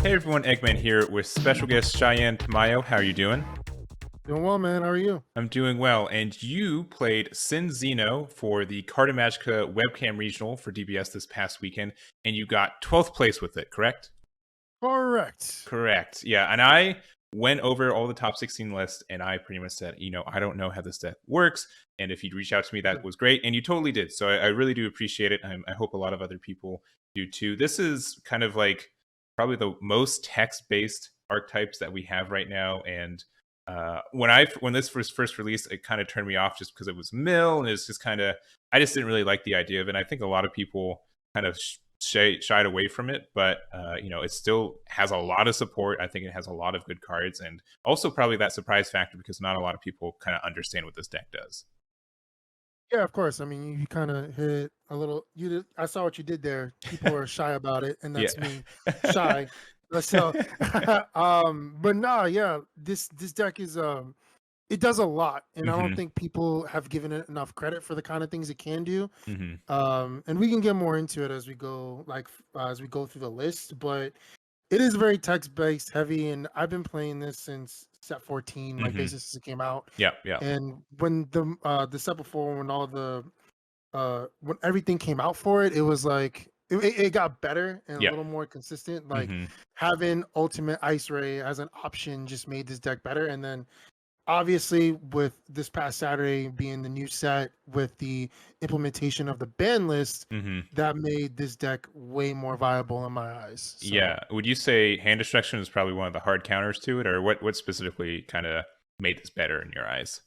Hey everyone, Egman here with special guest Shayan Tamayo. How are you doing? Doing well, man. How are you? I'm doing well. And you played Sin Zeno for the Carta Magica webcam regional for DBS this past weekend, and you got 12th place with it, correct? Correct. Correct. Yeah. And I went over all the top 16 lists, and I pretty much said, I don't know how this deck works. And if you'd reach out to me, that was great. And you totally did. So I really do appreciate it. I hope a lot of other people do too. This is kind of like probably the most text-based archetypes that we have right now. And when this was first released, it kind of turned me off just because it was mill, and it's just kind of I just didn't really like the idea of it. And I think a lot of people kind of shied away from it, but it still has a lot of support. I think it has a lot of good cards, and also probably that surprise factor because not a lot of people kind of understand what this deck does. Yeah, of course. I mean, you kind of hit a little. You did. I saw what you did there. People are shy about it, and Yeah. that's me, shy. So, but nah, yeah. This deck is it does a lot, and I don't Hmm. think people have given it enough credit for the kind of things it can do. Hmm. And we can get more into it as we go, as we go through the list, but. It is very text-based heavy, and I've been playing this since set 14, like Hmm. basically since it came out. Yeah. Yeah. And when the set before, when all the when everything came out for it, it was like it got better and a Yeah. little more consistent. Like Hmm. having Ultimate Ice Ray as an option just made this deck better. And then obviously with this past Saturday being the new set with the implementation of the ban list, Hmm. that made this deck way more viable in my eyes. So. Yeah. Would you say hand destruction is probably one of the hard counters to it, or what specifically kind of made this better in your eyes?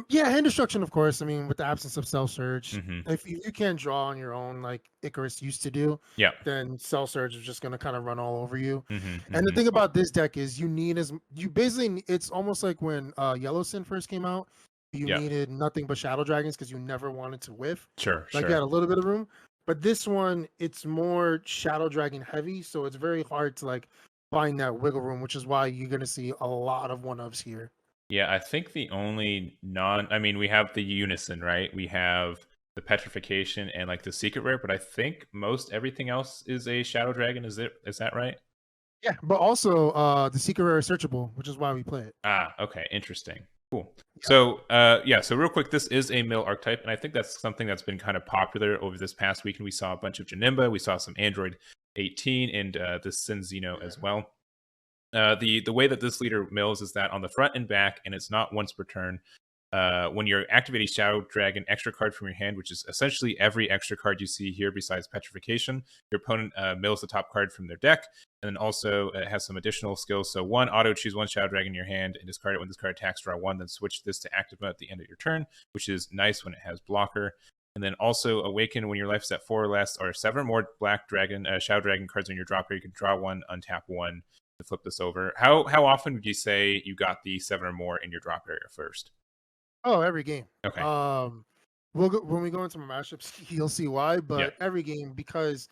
Yeah, hand destruction, of course. I mean, with the absence of cell surge, Hmm. if you can't draw on your own like Icarus used to do, Yeah. then cell surge is just gonna kind of run all over you. Hmm. And the Hmm. thing about this deck is you basically it's almost like when Yellow Sin first came out, you Yeah. needed nothing but shadow dragons because you never wanted to whiff. Sure. Like you Sure. had a little bit of room. But this one, it's more shadow dragon heavy, so it's very hard to like find that wiggle room, which is why you're gonna see a lot of one-ofs here. Yeah, I think the only I mean, we have the unison, right? We have the petrification and like the secret rare, but I think most everything else is a shadow dragon. Is that right? Yeah, but also the secret rare is searchable, which is why we play it. Ah, okay, interesting. Cool. Yeah. So, yeah, so real quick, this is a mill archetype, and I think that's something that's been kind of popular over this past week. And we saw a bunch of Janimba, we saw some Aandroidd 18, and this Sin Zeno as well. The way that this leader mills is that on the front and back, and it's not once per turn. When you're activating Shadow Dragon extra card from your hand, which is essentially every extra card you see here besides Petrification, your opponent mills the top card from their deck, and then also it has some additional skills. So one, auto choose one Shadow Dragon in your hand and discard it when this card attacks, draw one, then switch this to active mode at the end of your turn, which is nice when it has blocker. And then also awaken when your life is at 4 or less, or 7 or more black dragon, Shadow Dragon cards on your drop here. You can draw one, untap one to flip this over. How often would you say you got the 7 or more in your drop area first? Oh, every game. Okay. When we go into my matchups, you'll see why. Yeah. But every game, because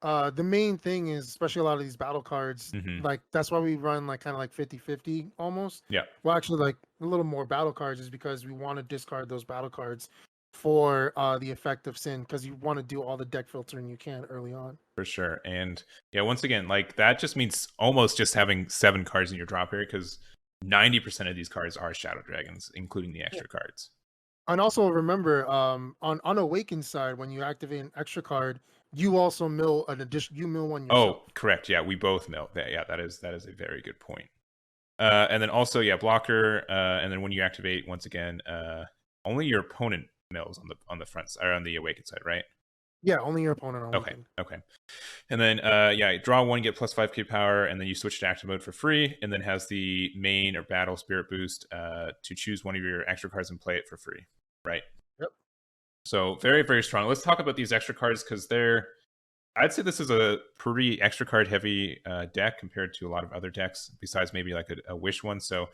the main thing is, especially a lot of these battle cards, Hmm. like that's why we run like kind of like 50-50 almost. Yeah. Well, actually, like a little more battle cards is because we want to discard those battle cards for the effect of sin because you want to do all the deck filtering you can early on. For sure. And yeah, once again, like that just means almost just having 7 cards in your drop area because 90% of these cards are Shadow Dragons, including the Yeah. extra cards. And also remember, on Awaken side, when you activate an extra card, you also mill an addition. You mill one Oh, yourself. correct. Yeah, we both know that. Yeah, that is a very good point. And then also, yeah, blocker. And then when you activate, once again, only your opponent mills on the front side or on the awakened side, right? Yeah, only your opponent on Okay, Awaken. okay. And then yeah, draw one, get plus 5k power, and then you switch to active mode for free, and then has the main or battle spirit boost to choose one of your extra cards and play it for free, right? Yep. So very, very strong. Let's talk about these extra cards because I'd say this is a pretty extra card heavy deck compared to a lot of other decks, besides maybe like a Wish one. So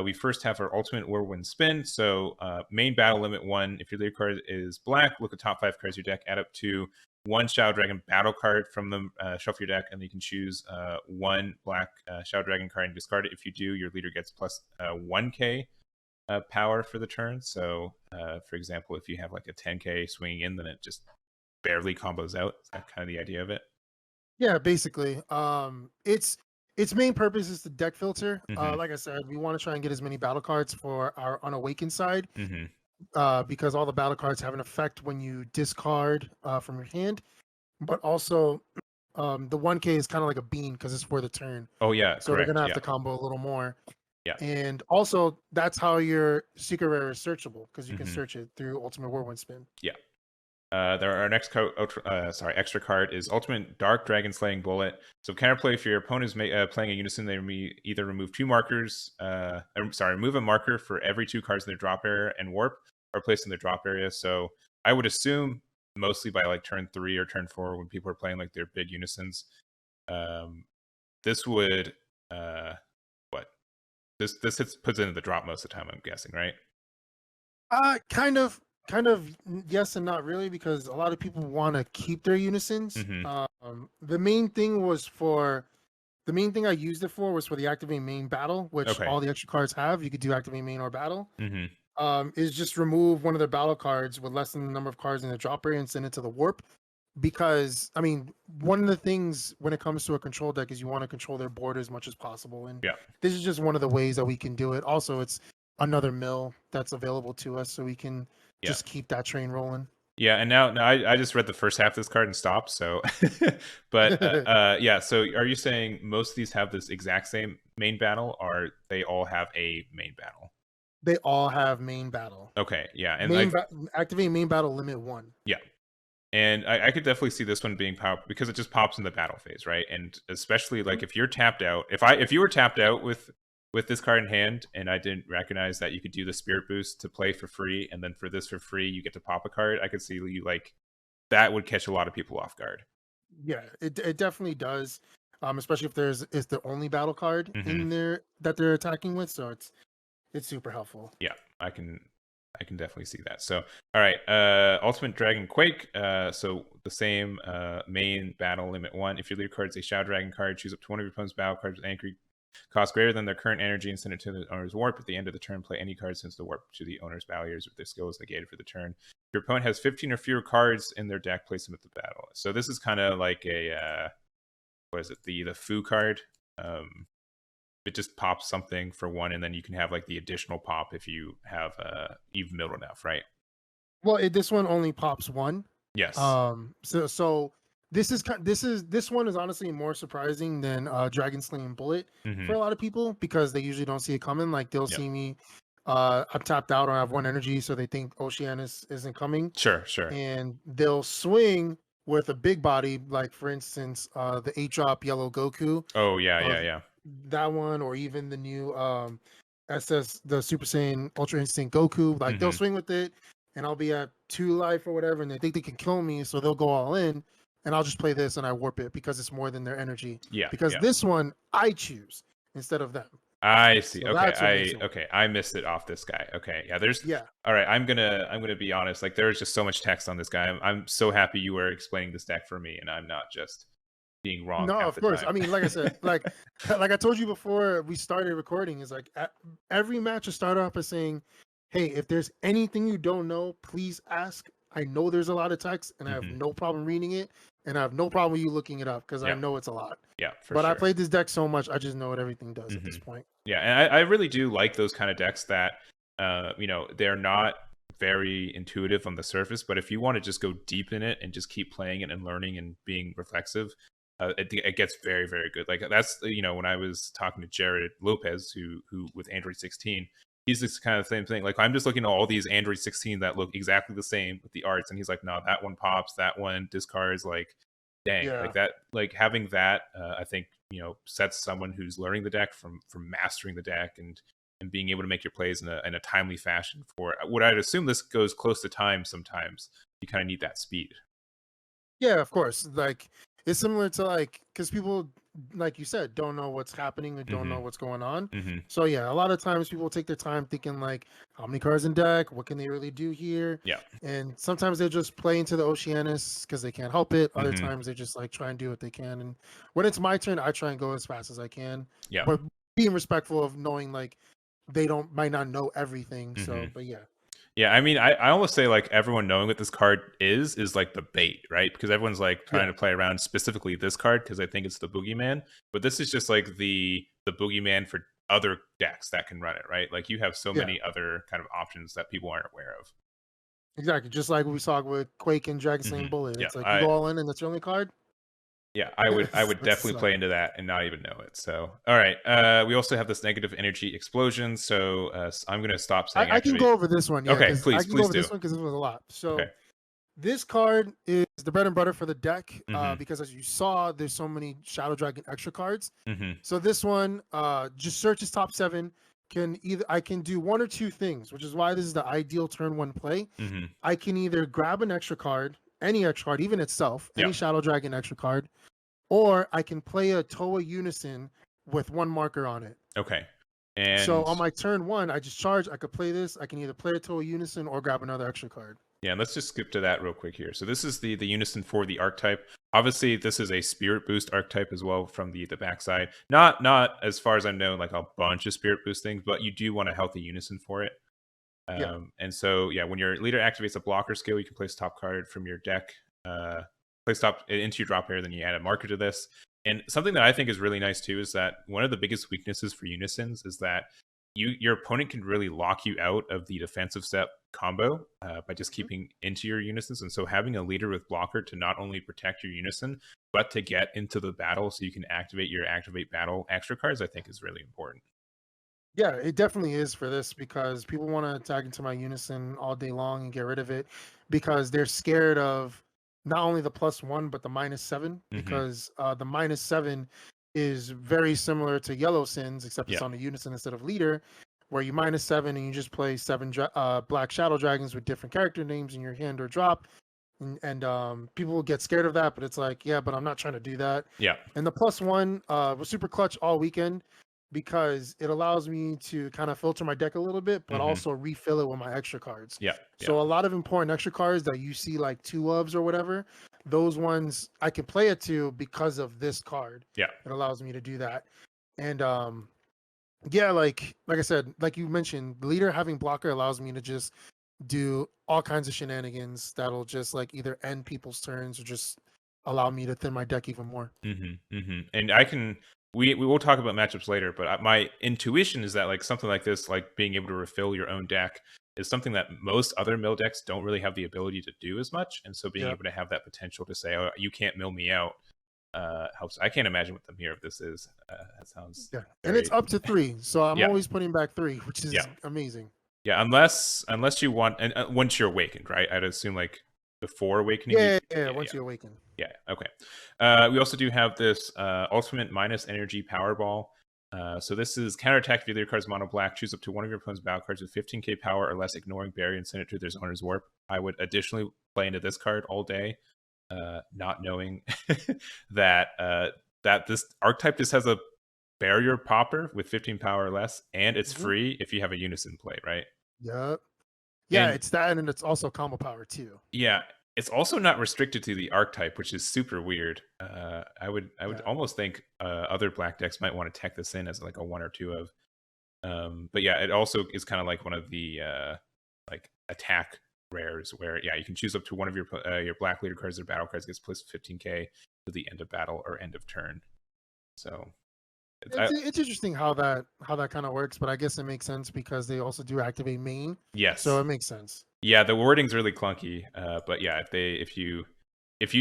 we first have our Ultimate Whirlwind Spin. So main battle limit 1. If your lead card is black, look at top 5 cards of your deck, add up to 1 Shadow Dragon battle card from the shuffle your deck, and then you can choose 1 black Shadow Dragon card and discard it. If you do, your leader gets plus 1k power for the turn. So for example, if you have like a 10k swinging in, then it just barely combos out. Is that kind of the idea of it? Yeah, basically. Its main purpose is the deck filter. Mm-hmm. Like I said, we want to try and get as many battle cards for our unawakened side. Mm-hmm. Because all the battle cards have an effect when you discard from your hand. But also, the 1K is kind of like a bean because it's for the turn. Oh yeah, So they're correct. gonna have Yeah. to combo a little more. Yeah. And also, that's how your secret rare is searchable because you can Mm-hmm. search it through Ultimate Whirlwind Spin. Yeah. Our next extra card is Ultimate Dark Dragon Slaying Bullet. So counterplay, if your opponent is playing a unison, they either remove two markers. Remove a marker for every two cards in their drop area and warp, or place in their drop area. So I would assume mostly by like turn 3 or turn 4 when people are playing like their big unisons. This would This puts it in the drop most of the time, I'm guessing, right? Kind of yes and not really, because a lot of people want to keep their unisons. Mm-hmm. The main thing I used it for was for the activate main battle, which all the extra cards have. You could do activate main or battle. Mm-hmm. Is just remove one of their battle cards with less than the number of cards in the drop area and send it to the warp. Because I mean, one of the things when it comes to a control deck is you want to control their board as much as possible, and this is just one of the ways that we can do it. Also, it's another mill that's available to us, so we can just keep that train rolling. Yeah, and now I just read the first half of this card and stopped. So, but yeah. So, are you saying most of these have this exact same main battle, or they all have a main battle? They all have main battle. Okay, yeah, and activate main battle limit 1. Yeah, and I could definitely see this one being powerful because it just pops in the battle phase, right? And especially like if you're tapped out, if you were tapped out with this card in hand, and I didn't recognize that you could do the Spirit Boost to play for free, and then for this for free, you get to pop a card. I could see you like that would catch a lot of people off guard. Yeah, it definitely does. Especially if it's the only battle card in there that they're attacking with, so it's super helpful. Yeah, I can definitely see that. So, all right, Ultimate Dragon Quake. So the same main battle limit 1. If your leader card is a Shadow Dragon card, choose up to one of your opponent's battle cards with anchor cost greater than their current energy and send it to the owner's warp. At the end of the turn, play any card since the warp to the owner's barriers if their skill is negated for the turn. If your opponent has 15 or fewer cards in their deck, place them at the battle. So this is kind of like a what is it? The foo card. It just pops something for 1, and then you can have like the additional pop if you have even middle enough, right? Well, this one only pops 1. Yes. So this one is honestly more surprising than Dragon Slaying Bullet for a lot of people, because they usually don't see it coming. Like they'll see me, I'm tapped out or I have 1 energy, so they think Oceanus isn't coming. Sure. And they'll swing with a big body, like for instance, the 8-drop yellow Goku. Oh yeah. That one, or even the new the Super Saiyan Ultra Instinct Goku. Like they'll swing with it, and I'll be at 2 life or whatever, and they think they can kill me, so they'll go all in. And I'll just play this and I warp it because it's more than their energy. Yeah. Because this one I choose instead of them. I see. So okay. I missed it off this guy. Okay. Yeah. All right. I'm gonna be honest. Like there's just so much text on this guy. I'm so happy you were explaining this deck for me, and I'm not just being wrong. No, of course. I mean, like I said, like I told you before we started recording, is like every match I start off by saying, "Hey, if there's anything you don't know, please ask." I know there's a lot of text, and I have no problem reading it, and I have no problem with you looking it up because I know it's a lot. Yeah, but sure. I played this deck so much, I just know what everything does at this point. Yeah, and I really do like those kind of decks that, they're not very intuitive on the surface, but if you want to just go deep in it and just keep playing it and learning and being reflexive, it gets very, very good. Like that's, when I was talking to Jared Lopez, who with Aandroidd 16. He's this kind of same thing. Like I'm just looking at all these Aandroidd 16 that look exactly the same with the arts, and he's like, no, that one pops, that one discards. Like, dang, like that. Like having that, I think sets someone who's learning the deck from mastering the deck and being able to make your plays in a timely fashion. For what I'd assume this goes close to time. Sometimes you kind of need that speed. Yeah, of course. Like it's similar to because people, like you said, don't know what's happening or don't know what's going on. So yeah, a lot of times people take their time thinking like, how many cards in deck? What can they really do here? Yeah. And sometimes they just play into the Oceanus because they can't help it. Other times they just like try and do what they can. And when it's my turn, I try and go as fast as I can. Yeah. But being respectful of knowing like they might not know everything. So, but yeah. Yeah, I mean, I almost say like everyone knowing what this card is like the bait, right? Because everyone's like trying to play around specifically this card because I think it's the boogeyman. But this is just like the boogeyman for other decks that can run it, right? Like you have so many other kind of options that people aren't aware of. Exactly, just like we saw with Quake and Dragon Slaying Bullet. It's like you go all in and that's your only card. Yeah, I would definitely play into that and not even know it. So, all right. We also have this negative energy explosion. So I'm going to stop saying. I can go over this one. Yeah, okay, please, I can go over this one because this was a lot. So this card is the bread and butter for the deck because as you saw, there's so many Shadow Dragon extra cards. So this one just searches top 7. I can do one or two things, which is why this is the ideal turn 1 play. I can either grab an extra card, any extra card, even itself, any Shadow Dragon extra card, or I can play a Toa Unison with 1 marker on it. Okay. And so on my turn 1, I just charge. I could play this. I can either play a Toa Unison or grab another extra card. Yeah, let's just skip to that real quick here. So this is the Unison for the archetype. Obviously, this is a Spirit Boost archetype as well from the backside. Not as far as I know, like a bunch of Spirit Boost things, but you do want a healthy Unison for it. And so, yeah, when your leader activates a blocker skill, you can place top card from your deck, place top into your drop pair, then you add a marker to this. And something that I think is really nice too is that one of the biggest weaknesses for Unisons is that your opponent can really lock you out of the defensive step combo by just keeping into your Unisons. And so having a leader with blocker to not only protect your Unison, but to get into the battle so you can activate your activate battle extra cards, I think is really important. Yeah, it definitely is for this because people want to tag into my Unison all day long and get rid of it because they're scared of not only the +1 but the -7 because the -7 is very similar to Yellow Sins except it's on the Unison instead of leader, where you -7 and you just play 7 black Shadow Dragons with different character names in your hand or drop. And people will get scared of that, but it's like, yeah, but I'm not trying to do that. Yeah. And the +1 was super clutch all weekend because it allows me to kind of filter my deck a little bit, but also refill it with my extra cards. Yeah. So a lot of important extra cards that you see like 2 ofs or whatever, those ones I can play it to because of this card. Yeah. It allows me to do that. And yeah, like I said, like you mentioned, the leader having blocker allows me to just do all kinds of shenanigans that'll just like either end people's turns or just allow me to thin my deck even more. And I can we will talk about matchups later, but my intuition is that like something like this, like being able to refill your own deck, is something that most other mill decks don't really have the ability to do as much. And so being able to have that potential to say, oh, you can't mill me out, helps. I can't imagine what the mirror of this is. That sounds and it's up to 3, so I'm always putting back 3, which is amazing. Yeah, unless you want, and once you're awakened, right? I'd assume like before awakening. Once you awaken. Yeah, okay. We also do have this ultimate minus energy Powerball. So this is counterattack if your leader card's mono black. Choose up to one of your opponent's battle cards with 15k power or less, ignoring Barrier, and send it to their owner's warp. I would additionally play into this card all day, not knowing that that this archetype just has a barrier popper with 15 power or less, and it's free if you have a Unison play, right? Yep. Yeah, and it's that, and it's also combo power too. Yeah, it's also not restricted to the archetype, which is super weird. I would almost think other black decks might want to tech this in as like a 1 or 2 of. But yeah, it also is kind of like one of the like attack rares where you can choose up to one of your black leader cards or battle cards gets plus 15k to the end of battle or end of turn. So it's interesting how that kind of works, but I guess it makes sense because they also do activate main. Yes. So it makes sense. Yeah, the wording's really clunky. But yeah, if you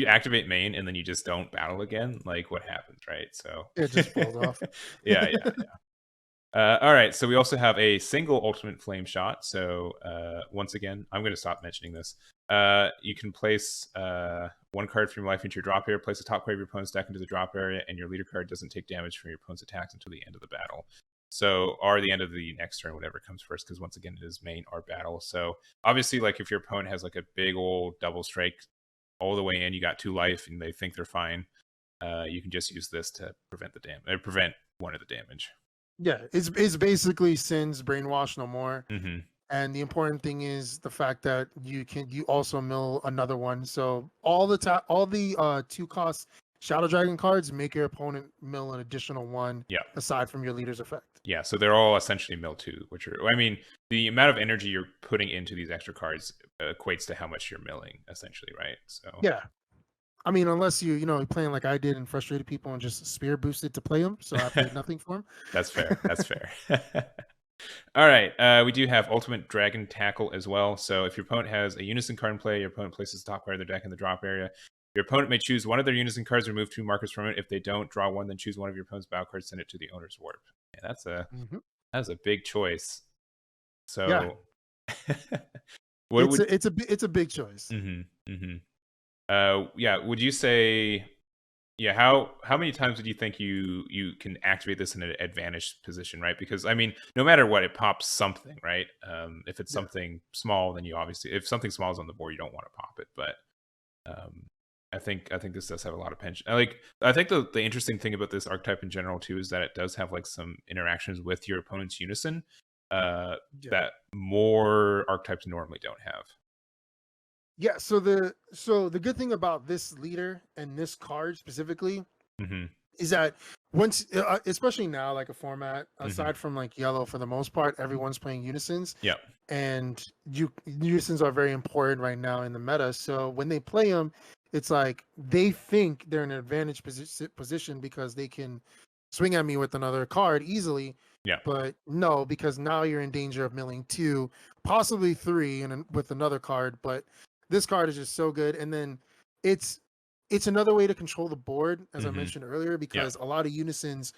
activate main and then you just don't battle again, like what happens, right? So it just falls off. Yeah. All right, so we also have a single ultimate flame shot. So once again, I'm going to stop mentioning this. You can place 1 card from your life into your drop area, place the top card of your opponent's deck into the drop area, and your leader card doesn't take damage from your opponent's attacks until the end of the battle. So, or the end of the next turn, whatever comes first, because once again, it is main or battle. So obviously, like if your opponent has like a big old double strike all the way in, you got 2 life, and they think they're fine, you can just use this to prevent the damage, prevent one of the damage. Yeah, it's basically Sin's brainwash no more. And the important thing is the fact that you also mill another one. So all the 2 costs Shadow Dragon cards make your opponent mill an additional one aside from your leader's effect. Yeah, so they're all essentially mill 2, which are, I mean, the amount of energy you're putting into these extra cards equates to how much you're milling, essentially, right? So yeah. I mean, unless you're playing like I did and frustrated people and just spear boosted to play them, so I paid nothing for them. That's fair. That's fair. All right, we do have Ultimate Dragon Tackle as well. So if your opponent has a Unison card in play, your opponent places the top card of their deck in the drop area. Your opponent may choose one of their Unison cards, remove 2 markers from it. If they don't, draw 1, then choose one of your opponent's battle cards, send it to the owner's warp. Yeah, that's a big choice. So it's a big choice. Yeah, would you say, how many times would you think you can activate this in an advantaged position, right? Because I mean, no matter what, it pops something, right? If it's something small, then you obviously, if something small is on the board, you don't want to pop it. But I think this does have a lot of pension. I think the interesting thing about this archetype in general too is that it does have like some interactions with your opponent's Unison that more archetypes normally don't have. Yeah, so the good thing about this leader and this card specifically is that once, especially now, like a format aside from like yellow, for the most part, everyone's playing Unisons. Yeah, and Unisons are very important right now in the meta. So when they play them, it's like they think they're in an advantage position because they can swing at me with another card easily. Yeah, but no, because now you're in danger of milling 2, possibly 3, and with another card. But this card is just so good, and then it's another way to control the board, as I mentioned earlier, because a lot of Unisons,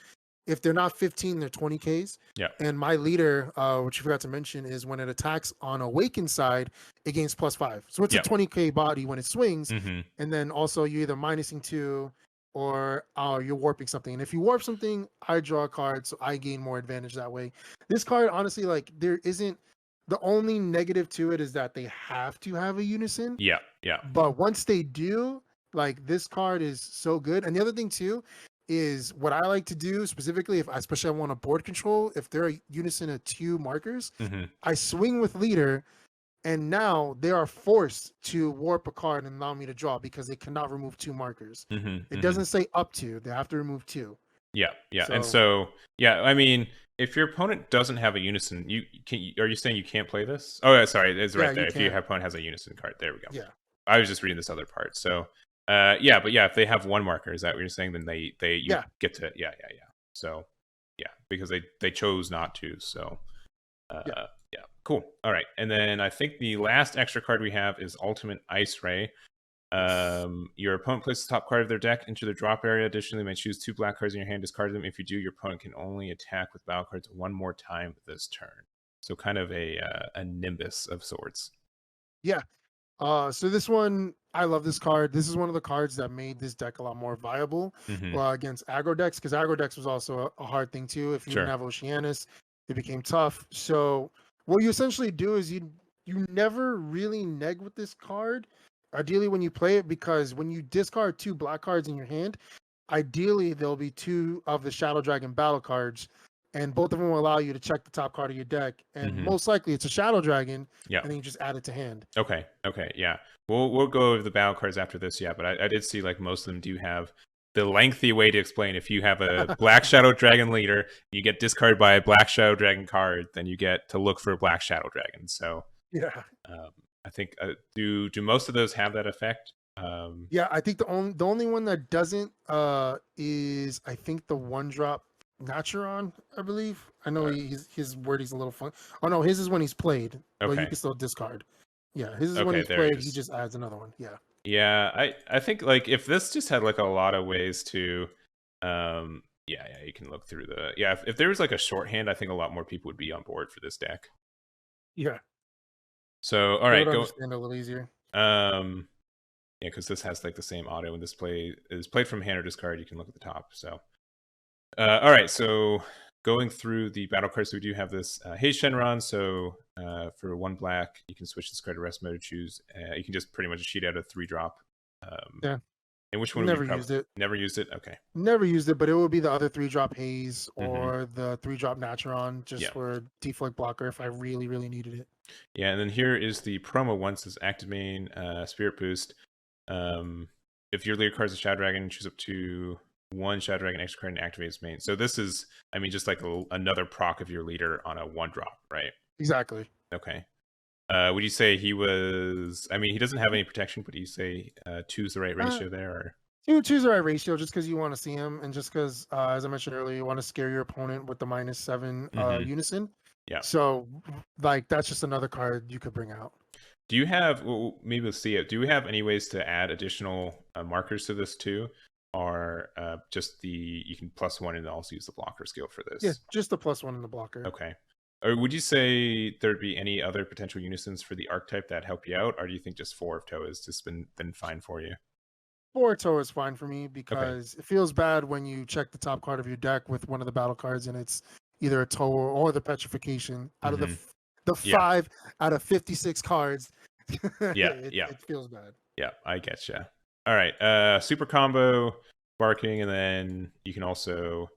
if they're not 15, they're 20Ks. Yeah. And my leader, which you forgot to mention, is when it attacks on Awakened side, it gains +5. So it's a 20K body when it swings, and then also you're either minusing 2 or you're warping something. And if you warp something, I draw a card, so I gain more advantage that way. This card, honestly, like there isn't. The only negative to it is that they have to have a Unison. Yeah. But once they do, like this card is so good. And the other thing too is what I like to do specifically, especially I want a board control, if they're a Unison of 2 markers, I swing with leader, and now they are forced to warp a card and allow me to draw because they cannot remove 2 markers. It doesn't say up to; they have to remove 2. Yeah. And so, I mean, if your opponent doesn't have a Unison, are you saying you can't play this? Oh, yeah, sorry, it's right there. If your opponent has a Unison card, there we go. Yeah. I was just reading this other part. So, if they have 1 marker, is that what you're saying? Then you get to, So, because they chose not to. So, cool. All right, and then I think the last extra card we have is Ultimate Ice Ray. Your opponent places the top card of their deck into the drop area. Additionally, you may choose 2 black cards in your hand, discard them. If you do, your opponent can only attack with battle cards 1 more time this turn. So kind of a Nimbus of sorts. Yeah. So this one, I love this card. This is one of the cards that made this deck a lot more viable against aggro decks, because aggro decks was also a hard thing too. If you didn't have Oceanus, it became tough. So what you essentially do is you never really neg with this card, ideally when you play it, because when you discard 2 black cards in your hand, ideally there'll be 2 of the Shadow Dragon battle cards, and both of them will allow you to check the top card of your deck, and most likely it's a Shadow Dragon, and then you just add it to hand. Okay, yeah. We'll go over the battle cards after this, but I did see like most of them do have the lengthy way to explain. If you have a Black Shadow Dragon leader, you get discarded by a Black Shadow Dragon card, then you get to look for a Black Shadow Dragon. So I think do most of those have that effect? I think the only one that doesn't is, I think, the 1-drop Naturon, I believe. I know his wording's a little fun. Oh no, his is when he's played, but you can still discard. Yeah, his is when he's played. He just adds another one. Yeah, I think like if this just had like a lot of ways to, you can look through the if there was like a shorthand, I think a lot more people would be on board for this deck. Yeah. So all right, go understand a little easier. Because this has like the same auto when this is played from hand or discard. You can look at the top. So, all right, so going through the battle cards, so we do have this Hey Shenron. So for 1 black, you can switch this card to rest mode to choose. You can just pretty much cheat out a 3-drop. And which one? Never used it. Never used it. Okay. Never used it, but it would be the other 3-drop Haze or the 3-drop Naturon, just for deflect blocker if I really, really needed it. Yeah, and then here is the promo one. Says active main, Spirit Boost. if your leader card is a Shadow Dragon, choose up to one Shadow Dragon extra card and activate its main. So this is, I mean, just like another proc of your leader on a 1-drop, right? Exactly. Okay. Would you say he was? I mean, he doesn't have any protection, but do you say 2's the right ratio there? Or? Two's the right ratio, just because you want to see him, and just because, as I mentioned earlier, you want to scare your opponent with the -7 unison. Yeah. So, like, that's just another card you could bring out. Do you have? Well, maybe we'll see it. Do we have any ways to add additional markers to this too, or just you can +1 and also use the blocker skill for this? Yeah, just the +1 in the blocker. Okay. Or would you say there'd be any other potential unisons for the archetype that help you out, or do you think just 4 of Toe has just been fine for you? 4 Toe is fine for me because it feels bad when you check the top card of your deck with one of the battle cards and it's either a Toe or the Petrification. Out of the 5 out of 56 cards, it feels bad. Yeah, I get you. All right, super combo, barking, and then you can also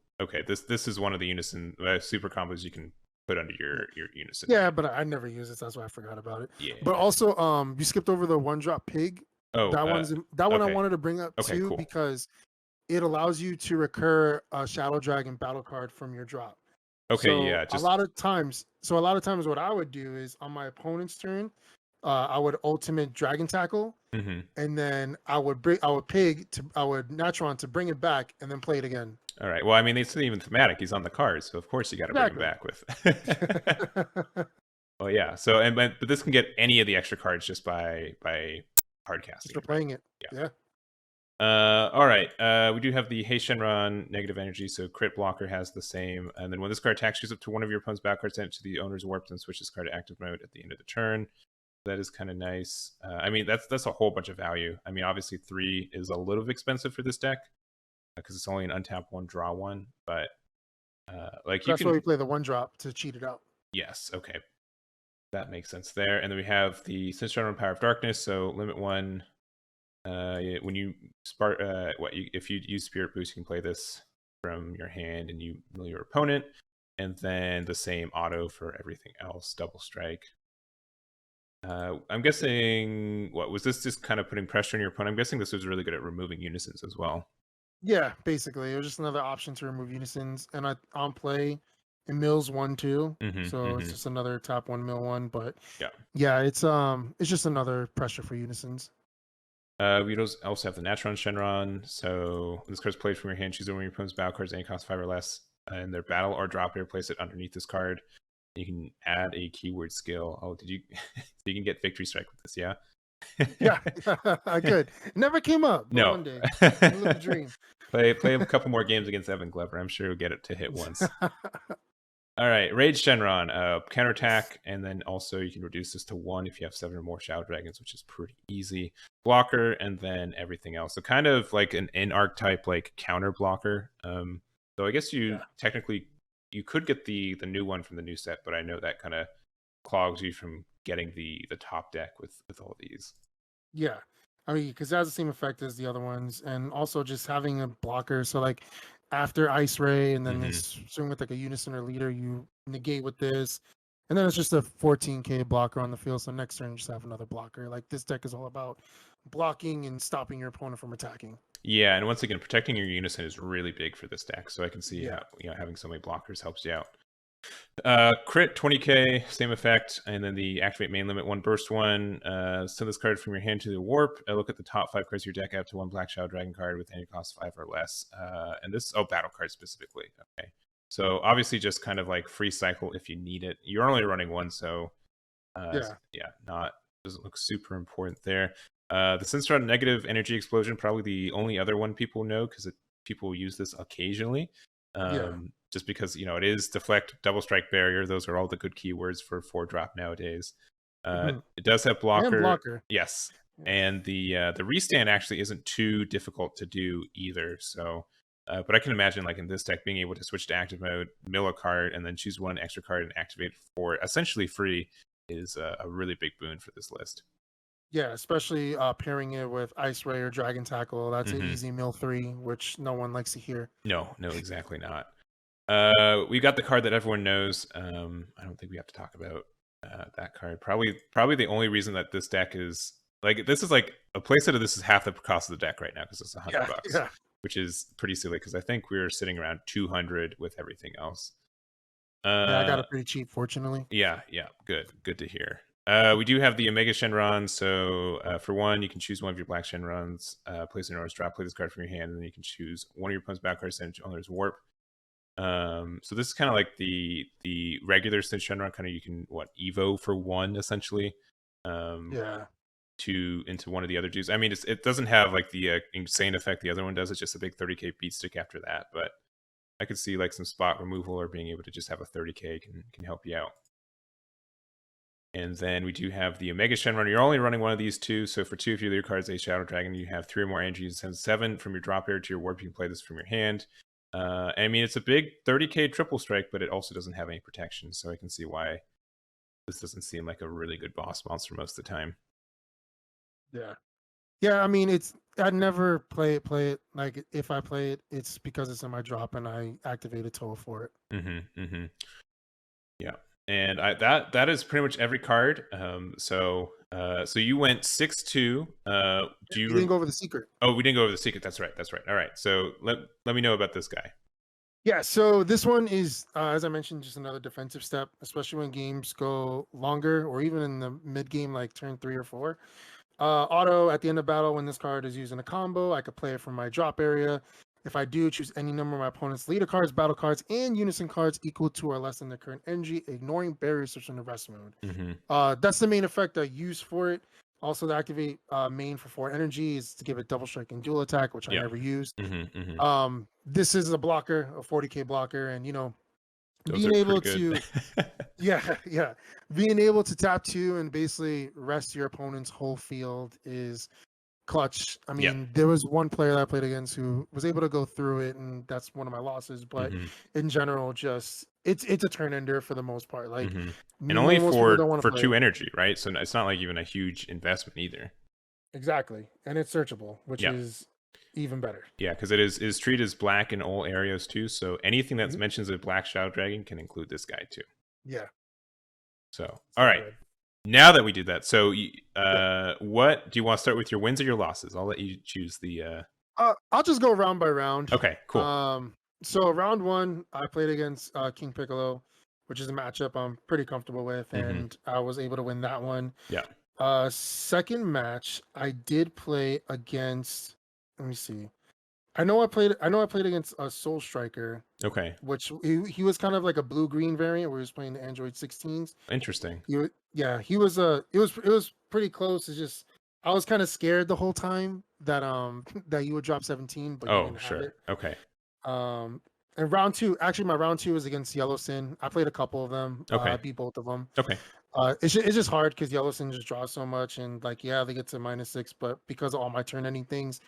this is one of the unison super combos you can put under your unison. Yeah, but I never use it, so that's why I forgot about it. Yeah. But also, you skipped over the 1-drop pig. Oh, that one I wanted to bring up too, cool. Because it allows you to recur a Shadow Dragon battle card from your drop. Okay, so yeah. A lot of times, what I would do is on my opponent's turn, I would ultimate Dragon Tackle, and then I would Natron to bring it back, and then play it again. All right. Well, I mean, it's even thematic. He's on the cards, so of course you got to bring him back with. Well, yeah. So, but this can get any of the extra cards just by card casting. Just for playing it. Yeah. All right. We do have the Hey Shenron negative energy, so crit blocker has the same. And then when this card attacks, choose up to one of your opponent's back cards, send it to the owner's warp, and switch this card to active mode at the end of the turn. That is kind of nice. I mean, that's a whole bunch of value. I mean, obviously 3 is a little expensive for this deck because it's only an untap 1, draw 1. But that's why we play the 1-drop to cheat it out. Yes. Okay. That makes sense there. And then we have the Shenron Power of Darkness. So limit 1. When you spark, if you use Spirit Boost, you can play this from your hand and you mill your opponent, and then the same auto for everything else. Double strike. I'm guessing was this just kind of putting pressure on your opponent? I'm guessing this was really good at removing unisons as well. Yeah, basically, it was just another option to remove unisons, and on play. It mills 1 too, so it's just another tap 1 mill 1. But yeah, it's just another pressure for unisons. We also have the Natron Shenron. So this card's played from your hand. Choose one of your opponent's battle cards, any cost 5 or less, in their battle or drop it. Place it underneath this card. You can add a keyword skill. Oh, did you? You can get Victory Strike with this, yeah? Yeah, I could. Never came up. No. One day. Live a dream. Play a couple more games against Evan Glover. I'm sure he'll get it to hit once. All right, Rage Shenron, counterattack, and then also you can reduce this to 1 if you have 7 or more Shadow Dragons, which is pretty easy. Blocker, and then everything else. So kind of like an archetype like counter blocker. So I guess technically you could get the new one from the new set, but I know that kind of clogs you from getting the top deck with all these. Yeah, I mean, because it has the same effect as the other ones, and also just having a blocker. So like, after Ice Ray, and then they swing with like a unison or leader, you negate with this, and then it's just a 14k blocker on the field. So next turn, you just have another blocker. Like, this deck is all about blocking and stopping your opponent from attacking. Yeah, and once again, protecting your unison is really big for this deck. So I can see how having so many blockers helps you out. Crit 20k, same effect, and then the activate main limit 1 burst 1. Send this card from your hand to the warp. Look at the top 5 cards of your deck, add to 1 black Shadow Dragon card with any cost 5 or less. And this battle card specifically. Okay, so obviously just kind of like free cycle if you need it. You're only running 1, so doesn't look super important there. The Shenron negative energy explosion, probably the only other one people know because people use this occasionally. Just because it is deflect, double strike, barrier. Those are all the good keywords for 4-drop nowadays. It does have blocker. And blocker. Yes, and the restand actually isn't too difficult to do either. So, but I can imagine like in this deck being able to switch to active mode, mill a card, and then choose 1 extra card and activate for essentially free is a really big boon for this list. Yeah, especially pairing it with Ice Ray or Dragon Tackle. That's an easy mill 3, which no one likes to hear. No, exactly not. We got the card that everyone knows. I don't think we have to talk about that card. Probably the only reason that this deck is like this is like a playset of this is half the cost of the deck right now because it's $100, Yeah. which is pretty silly because I think we're sitting around 200 with everything else. Yeah, I got it pretty cheap, fortunately. Yeah, good to hear. We do have the Omega Shenron, so for one, you can choose one of your black Shenrons, place an Auror's drop, play this card from your hand, and then you can choose one of your opponent's back cards, send it to Owner's Warp. So this is kind of like the regular Shenron, kind of you can Evo for one essentially. Yeah. Into one of the other dudes. I mean, it doesn't have like the insane effect the other one does. It's just a big 30k beat stick after that, but I could see like some spot removal or being able to just have a 30k can help you out. And then we do have the Omega Shenron. You're only running one of these two. So for 2 of your cards, a Shadow Dragon, you have 3 or more energies. Send 7 from your drop area to your warp. You can play this from your hand. I mean, it's a big 30k triple strike, but it also doesn't have any protection. So I can see why this doesn't seem like a really good boss monster most of the time. Yeah. I mean, I'd never play it. Like if I play it, it's because it's in my drop and I activate a toll for it. Yeah. And that is pretty much every card. So you went 6-2. You didn't go over the secret. Oh, we didn't go over the secret. That's right. All right. So let me know about this guy. Yeah. So this one is, as I mentioned, just another defensive step, especially when games go longer or even in the mid game, like turn 3 or 4. Auto at the end of battle, when this card is using a combo, I could play it from my drop area. If I do, choose any number of my opponent's leader cards, battle cards, and unison cards equal to or less than their current energy, ignoring barriers such in the rest mode. That's the main effect I use for it. Also, to activate main for 4 energy is to give it double strike and dual attack, which I never used. This is a blocker, a 40k blocker, and being able to being able to tap 2 and basically rest your opponent's whole field is clutch. I mean, there was one player that I played against who was able to go through it, and that's one of my losses. But in general, just it's a turn ender for the most part. Like, and only for 2 energy, right? So it's not like even a huge investment either. Exactly, and it's searchable, which is even better. Yeah, because it is treated as black in all areas too. So anything that mentions a black Shadow Dragon can include this guy too. Yeah. So all right. Good. Now that we did that, so what do you want to start with, your wins or your losses? I'll let you choose the. I'll just go round by round. Okay, cool. So round 1, I played against King Piccolo, which is a matchup I'm pretty comfortable with, and I was able to win that one. Yeah. Second match, I did play against. Let me see. I know I played against a Soul Striker. Okay. Which he was kind of like a blue-green variant where he was playing the Aandroidd 16s. Interesting. He was pretty close. It's just I was kind of scared the whole time that that you would drop 17, but you didn't have it. Okay. And round 2, actually my round 2 was against Yellow Sin. I played a couple of them. Okay. I beat both of them. Okay. It's just hard because Yellow Sin just draws so much, and like they get to -6, but because of all my turn ending things,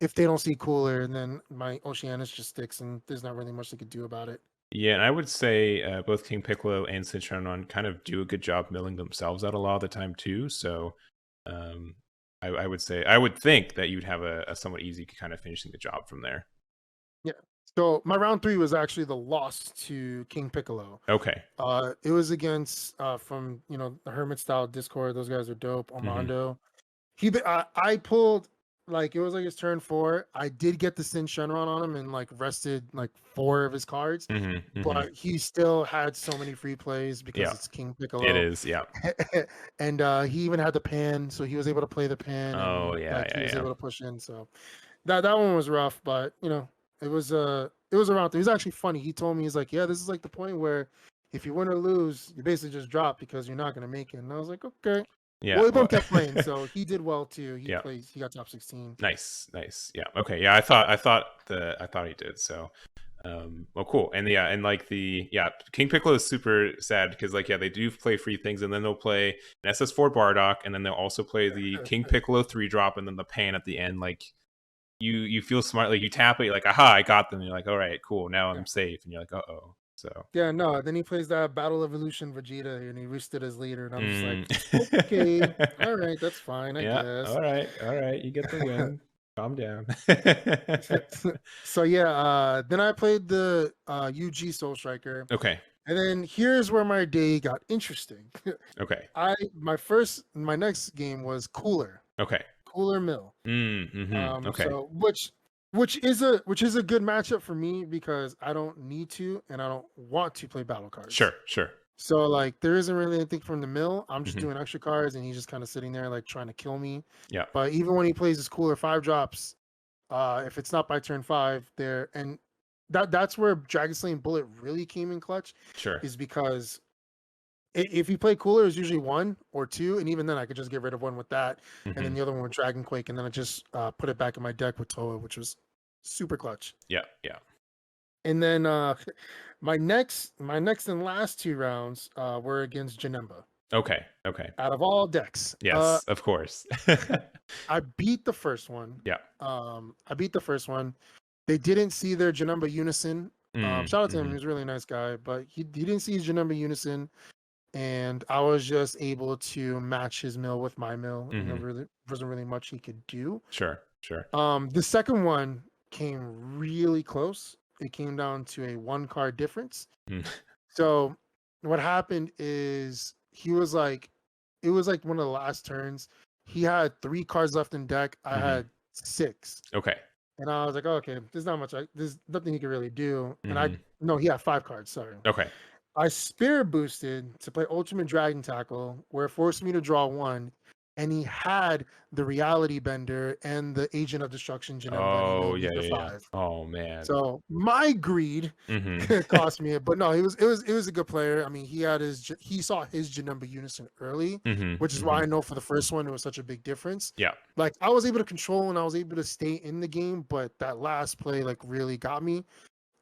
if they don't see cooler, and then my Oceanus just sticks, and there's not really much they could do about it. Yeah, and I would say both King Piccolo and Shenron kind of do a good job milling themselves out a lot of the time too. So I would think that you'd have a somewhat easy kind of finishing the job from there. Yeah. So my round 3 was actually the loss to King Piccolo. Okay. It was against from the Hermit Style Discord. Those guys are dope. Armando. I pulled. Like, it was like his turn 4. I did get the Sin Shenron on him and like rested like 4 of his cards, but he still had so many free plays because it's King Piccolo. It is, yeah. And he even had the pan, so he was able to play the pan. Oh, and, yeah, he was able to push in. So that one was rough, but it was around. It was actually funny. He told me, he's like, yeah, this is like the point where if you win or lose, you basically just drop because you're not gonna make it. And I was like, okay. Yeah. Well, he both kept playing, so he did well too. He got top 16. Nice. Yeah. Okay. Yeah. I thought he did. So, well, cool. And and like King Piccolo is super sad because they do play free things, and then they'll play an SS4 Bardock, and then they'll also play the King Piccolo 3-drop, and then the pan at the end. Like you feel smart, like you tap it, you're like, aha, I got them. And you're like, all right, cool, now I'm safe, and you're like, uh-oh. So then he plays that Battle Evolution Vegeta, and he roosted his leader, and I'm just like, okay, all right, that's fine, I guess. All right, you get the win. Calm down. So then I played the UG Soul Striker. Okay. And then here's where my day got interesting. Okay. My next game was cooler. Okay. Cooler mill. Okay. So which is a good matchup for me because I don't need to and I don't want to play battle cards. Sure. So like there isn't really anything from the mill. I'm just Mm-hmm. doing extra cards and he's just kind of sitting there like trying to kill me. Yeah. But even when he plays his cooler 5-drops, if it's not by turn 5, there and that's where Dragon Slaying Bullet really came in clutch. Sure. Is because if you play cooler, it's usually 1 or 2, and even then I could just get rid of one with that, and then the other one with Dragon Quake, and then I just put it back in my deck with Toa, which was super clutch. Yeah. And then my next and last 2 rounds were against Janemba. Okay. Out of all decks, yes, of course. I beat the first one. Yeah. I beat the first one. They didn't see their Janemba Unison. Shout out to him; he's a really nice guy, but he didn't see his Janemba Unison. And I was just able to match his mill with my mill. And there wasn't really much he could do. Sure. The second one came really close. It came down to a 1-card difference. So what happened is it was like one of the last turns. He had 3 cards left in deck. I had 6. Okay. And I was like, oh, okay, there's nothing he could really do. And he had 5 cards. Sorry. Okay. I spirit boosted to play Ultimate Dragon Tackle, where it forced me to draw 1, and he had the Reality Bender and the Agent of Destruction Janemba. Oh yeah. Oh man. So my greed cost me it, but no, it was a good player. I mean, he saw his Janemba Unison early, which is why I know for the first one it was such a big difference. Yeah. Like I was able to control and I was able to stay in the game, but that last play like really got me.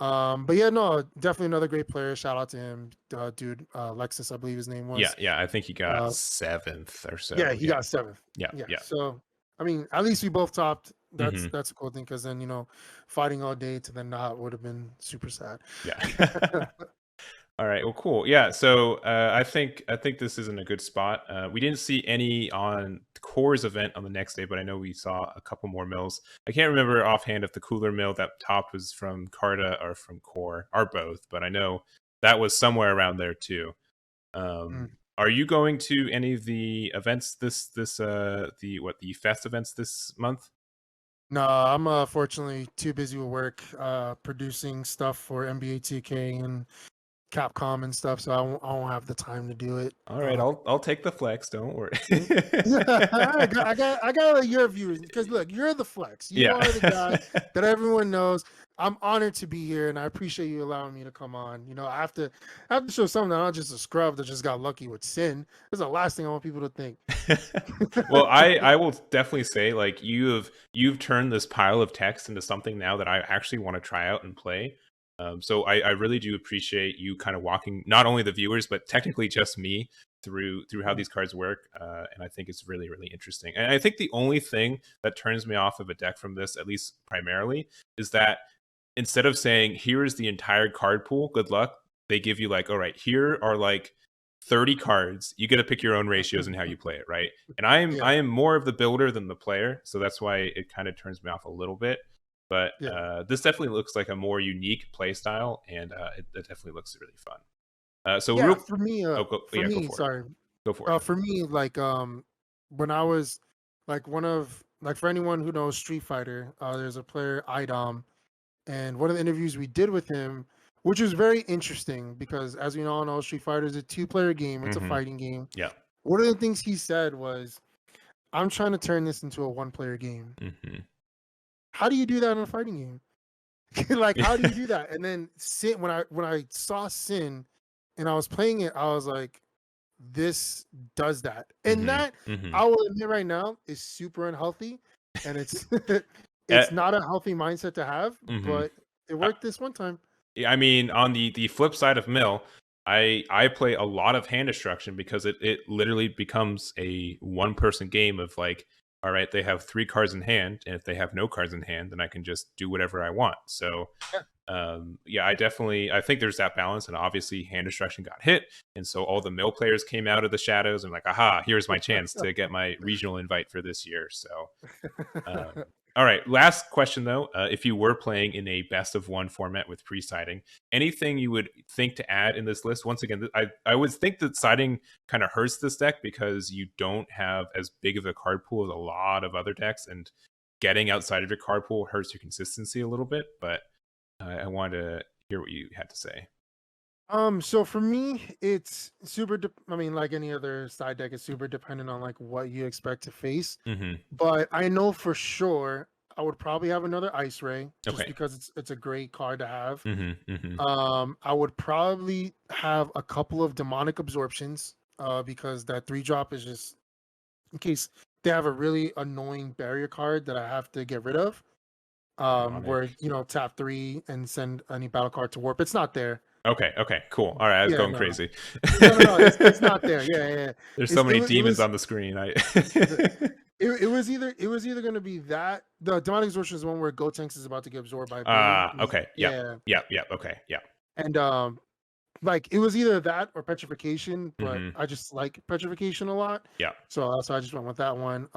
But yeah, no, definitely another great player. Shout out to him, dude. Lexus, I believe his name was. Yeah. I think he got 7th or so. Yeah, he got 7th. Yeah. So, I mean, at least we both topped. That's a cool thing because then fighting all day to then not would have been super sad. Yeah. All right. Well, cool. Yeah. So I think this is in a good spot. We didn't see any on Core's event on the next day, but I know we saw a couple more mills. I can't remember offhand if the cooler mill that topped was from Carta or from Core, or both, but I know that was somewhere around there too. Are you going to any of the events the fest events this month? No, I'm fortunately too busy with work, producing stuff for NBA 2K and Capcom and stuff, so I won't have the time to do it. All right, I'll take the flex. Don't worry. I got your viewers because look, you're the flex. You are the guy that everyone knows. I'm honored to be here, and I appreciate you allowing me to come on. I have to show something. I'm not just a scrub that just got lucky with Sin. That's the last thing I want people to think. Well, I will definitely say, like, you've turned this pile of text into something now that I actually want to try out and play. So I really do appreciate you kind of walking not only the viewers, but technically just me through how these cards work. And I think it's really, really interesting. And I think the only thing that turns me off of a deck from this, at least primarily, is that instead of saying, here is the entire card pool, good luck, they give you like, all right, here are like 30 cards. You get to pick your own ratios and how you play it, right? And I am more of the builder than the player. So that's why it kind of turns me off a little bit. But this definitely looks like a more unique play style, and it definitely looks really fun. For me, go for it. For me, like when I was like for anyone who knows Street Fighter, there's a player Idom, and one of the interviews we did with him, which was very interesting because as we all know, Street Fighter is a 2-player game. It's a fighting game. Yeah. One of the things he said was, "I'm trying to turn this into a 1-player game." How do you do that in a fighting game? Like, how do you do that? And then Sin, when I saw Sin and I was playing it, I was like, this does that. And that, I will admit right now, is super unhealthy. And it's not a healthy mindset to have, but it worked this one time. Yeah, I mean, on the flip side of Mill, I play a lot of hand destruction because it literally becomes a 1-person game of like, all right, they have 3 cards in hand, and if they have no cards in hand, then I can just do whatever I want. So, I think there's that balance, and obviously hand destruction got hit, and so all the Mill players came out of the shadows and like, aha, here's my chance to get my regional invite for this year. So, All right. Last question though. If you were playing in a best of one format with pre-siding, anything you would think to add in this list? Once again, I would think that siding kind of hurts this deck because you don't have as big of a card pool as a lot of other decks, and getting outside of your card pool hurts your consistency a little bit. But I wanted to hear what you had to say. So for me, it's super. I mean, like any other side deck, it's super dependent on like what you expect to face. But I know for sure I would probably have another Ice Ray just because it's a great card to have. I would probably have a couple of Demonic Absorptions because that 3-drop is just in case they have a really annoying barrier card that I have to get rid of. Where tap 3 and send any battle card to warp. It's not there. Okay, cool. All right, I was going crazy. No, it's not there. Yeah. There's so many demons on the screen. It was either going to be that the Demonic Absorption is one where Gotenks is about to get absorbed by. Okay. Yeah. Okay. Yeah. And like it was either that or Petrification, but I just like Petrification a lot. Yeah. So I just went with that one.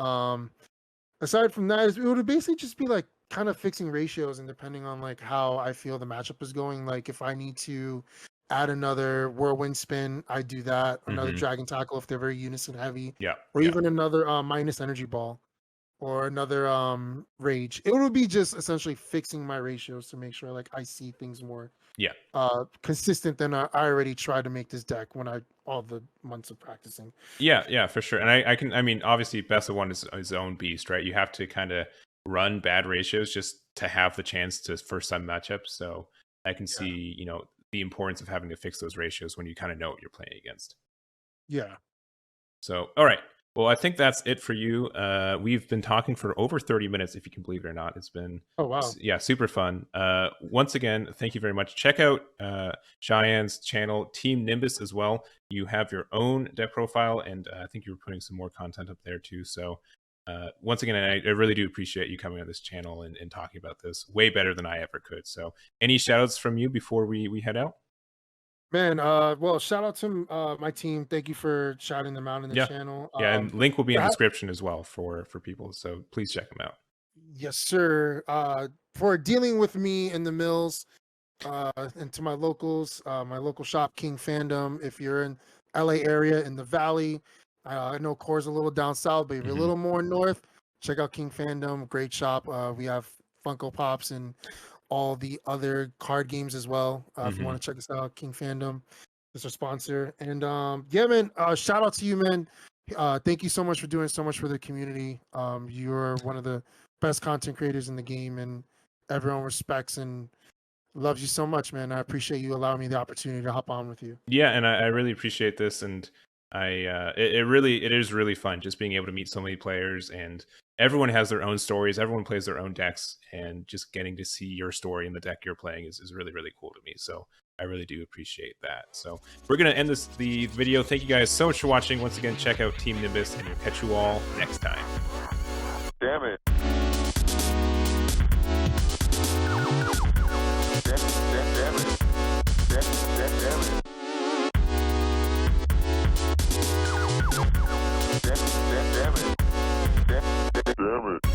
Aside from that, it would basically just be like kind of fixing ratios and depending on like how I feel the matchup is going. Like if I need to add another Whirlwind Spin, I do that. Another Dragon Tackle if they're very unison heavy. Yeah. Or even another minus Energy Ball or another Rage. It would be just essentially fixing my ratios to make sure like I see things more consistent than I already tried to make this deck when all the months of practicing. Yeah, for sure. And I mean, obviously best of one is his own beast, right? You have to kind of run bad ratios just to have the chance for some matchups. So I can see, the importance of having to fix those ratios when you kind of know what you're playing against. Yeah. So, all right. Well, I think that's it for you. We've been talking for over 30 minutes, if you can believe it or not. It's been super fun. Once again, thank you very much. Check out Shayan's channel, Team Nimbus, as well. You have your own deck profile, and I think you're putting some more content up there too. So once again, I really do appreciate you coming on this channel and talking about this way better than I ever could. So any shout outs from you before we head out? Man, well, shout out to my team. Thank you for shouting them out in the channel. And link will be in the description as well for people. So please check them out. Yes, sir. For dealing with me in the mills, and to my locals, my local shop, King Fandom. If you're in LA area in the Valley, I know Core's a little down south, but if you're a little more north, check out King Fandom. Great shop. We have Funko Pops and all the other card games as well. If you want to check us out, King Fandom is our sponsor. And yeah, man, shout out to you, man. Thank you so much for doing so much for the community. You're one of the best content creators in the game, and everyone respects and loves you so much, man. I appreciate you allowing me the opportunity to hop on with you. Yeah, and I really appreciate this, and it is really fun just being able to meet so many players, and everyone has their own stories, everyone plays their own decks, and just getting to see your story in the deck you're playing is really, really cool to me. So I really do appreciate that. So we're going to end the video. Thank you guys so much for watching. Once again, check out Team Nimbus, and we'll catch you all next time. Damn it. Damn it.